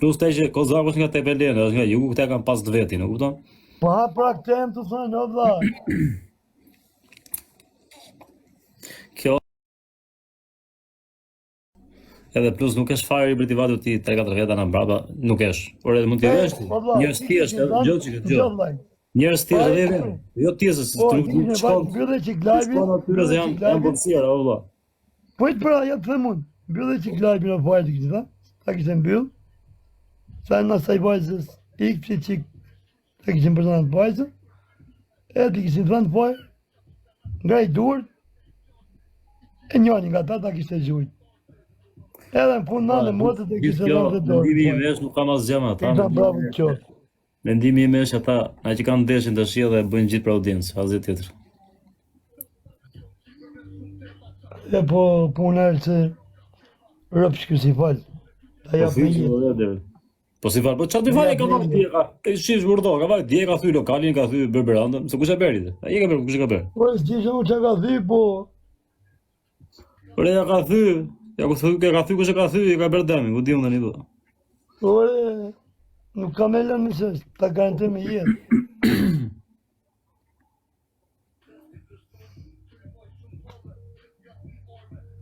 Plus te që Kozaku është nga Tepelene, është nga jugu, këte kanë pas të veti, në kupton? Po ha pra këtem të thënë, o vlla. Kjo edhe plus nuk është fare i Britivati ti 3-4 veta në mbrapa, nuk është. Por edhe mund t'i vesh ti. Njerëz thjesht, gjë që gjë. Njerëz thjesht edhe jo thjesht se nuk shkon. Mbyllë që glajbin. Po atyre se janë bërësiera, o vlla. Po të pra, ja të them unë. Mbyllë që glajbin në fajt këtë ta. Ta kishte mbyll. Sa në asaj vajzës ikë që ta kishin përdojnë të vajzën. E të kishin thënë fajt. Nga i durët. E njani nga ta kishte gjujt. Edhe në fund në motët e kishte dhënë dhe dorë. Mendimi i mesh nuk ka mas gjë me ata. Mendimi i mesh ata, na që kanë ndeshin të shia dhe e bëjnë gjithë për audiencë, asgjë tjetër. E po punër se rëpsh kësi falë. Po si falë, po qatë të falë e ka falë djeka? E shish burdo, ka falë djeka, thy lokalin, ka thy berberandën, se kush e beri dhe? A i ka beri, kush e ka beri? Po e s'gjishë mu që ka thy, po... Ore, ja ka thy, kush e ka thy, i ka beri demi, ku di unë dhe një do. Ore, nuk ka me lënë mësës, ta garantër me jetë.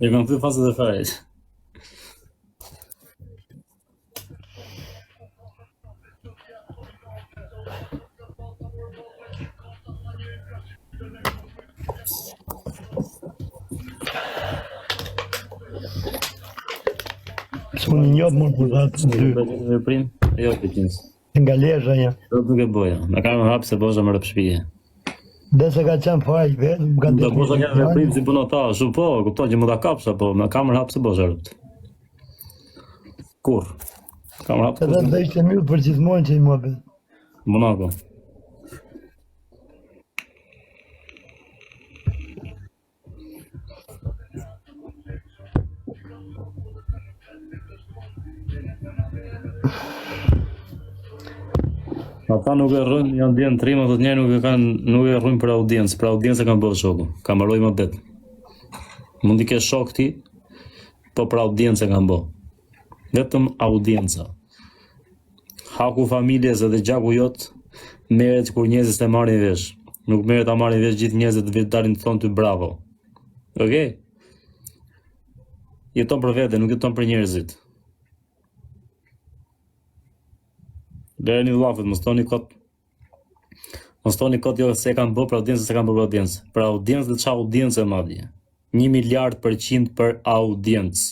E kanë thy fasët e fare. Unë njëpë mund për dhatë të dy. Jo, pëtjins. Nga lesha një. Do të ke boja, me kamë hapë se bosha më rëpshpije. Dhe se ka qenë faj, vetë, më ka të bosha një veprim si punota, shumë po, kuptoj që më da kapsa, po me kamë hapë se bosha rëpt. Kur? Kamë hapë. Edhe dhe ishte mirë për gjithmonë që i më bëtë. Monako. Ata nuk e rrën, janë djenë trima, thot njerë nuk e rrën për audiencë kanë bërë shoku, ka marroj më betë. Mundi ke shok ti, po për audiencë kanë bërë. Vetëm audienca. Haku familjes edhe gjaku jot, merret kur njerëzit të marrin vesh. Nuk merret ta marrin vesh gjithë njerëzit të dalin të thonë ty bravo. Okej? Jeton për vete, nuk jeton për njerëzit. Lërë një vlafët, mos toni kot jo se e kanë bërë për audiencë, se kanë bërë për audiencë. Për audiencë dhe qa audiencë e madhje. 1 miliard % për audiencë.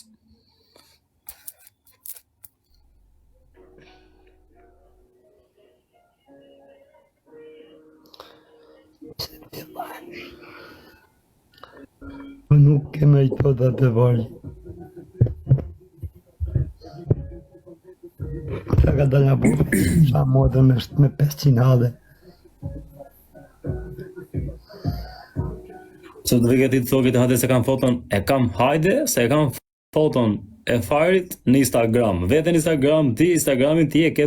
Nuk keme i të dhe të varë. Këta ka dalë nga burë, sa modë me 500 halë. Që të vëgjeti të thogit e hajde se kam foton, e kam hajde se e kam foton e farit në Instagram. Vete në Instagram, Instagramin ti e ke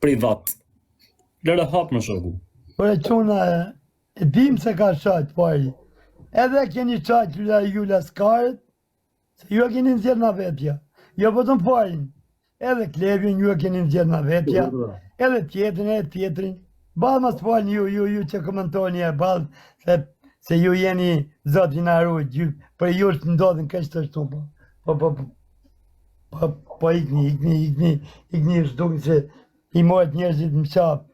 privat. Lërë hapë më shoku. Por e quna e dim se ka shajt fari. Edhe keni shajt Jula Skarët, se ju e keni nëzirë nga vetja. Jo po të më farin. Edhe klebin ju e keni nëzirë nga vetja. Edhe tjetrin. Balë mas falin ju që komentoni e balë, se ju jeni zotin arrujt, për ju është ndodhin kështë të shtu, po ikni shtukë se i mojt njerëzit më qapë.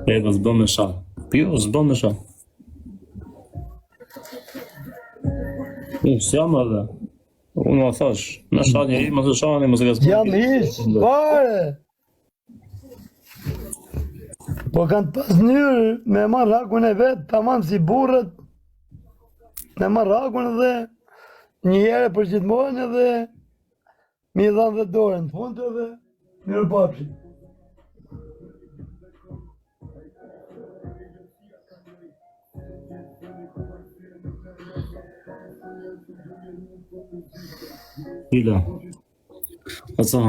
Eva s'bën me shah. Jo, s'bën me shah. S'jam edhe. Unë ma thash, me shah njëri, mëse shani, mëse ka s'bën. Jam ish, pare! Po kanë pas njërë me marrë hakun e vetë, tamam si burët, me marrë hakun dhe një herë për gjithmonë edhe mi dhanë dhe dorën në fund edhe njërë papshi. Ila. Atë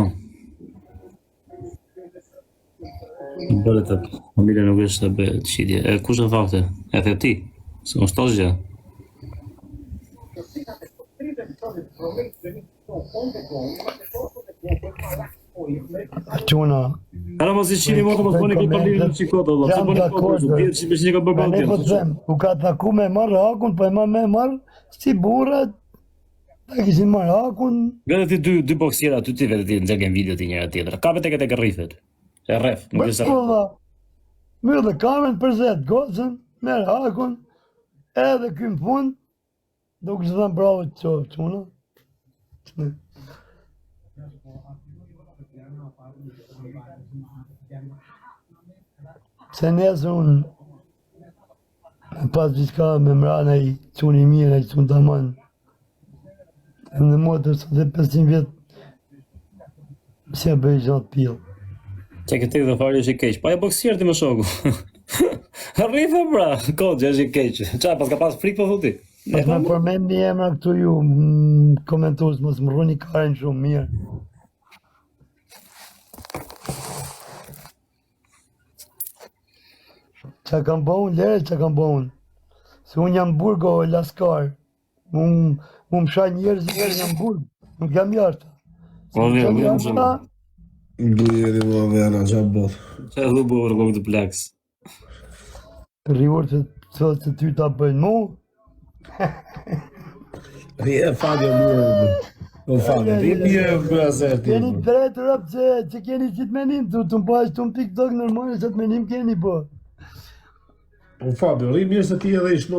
bëre të familja nuk është të qitje. E kush e fakte? E the ti? Se unë shtos gjë. Quna, Ara mos i qini moto, mos bëni këtë përlirë në qikotë, Allah. Se bëni këtë, dhjetë që një ka bërë ne po bërë të them, u ka taku me marrë hakun, po e ma me marrë si burrat, ta kishin marrë hakun, Vete ti dy boksiera aty ti vete ti nxjerrin video ti njëra tjetër. Ka vetë këtë rrifet. E rref, nuk e sa. bërkulla, mërë dhe kamerën përzet gocën, merë hakun, edhe kym fund, duke që dhe bravo të qofë, quna. Se nesër unë me pas diçka me mrana i quni mirë, i qunë të amanë. Në motër sot e 500 vjetë, se bëjë gjatë pillë. Që këtë dhe fari është i keq. Pa e boksier ti më shoku. Rrife pra, kodë është i keq. Qa, pas ka pas frikë po thuti? Pas me përmend një emra këtu ju, komentues, mos më rruni karen shumë mirë. Qa kam bëhun, lere qa kam bëhun. Se unë jam burgo laskar. Unë më shaj njerëz jam burg, nuk jam jashtë. Po vjen, vjen shumë. Dujeri më vena, qa bot. Qa dhu bu rëgov të plaks. Rriur që thotë se ty ta bëjnë mu. E falje mirë. O falje, ti mirë brazer ti. Keni drejt rëpë që keni qitë menim, të më po ashtu në TikTok normal, që të menim keni po. O Fabio, ri mirë se ti edhe ish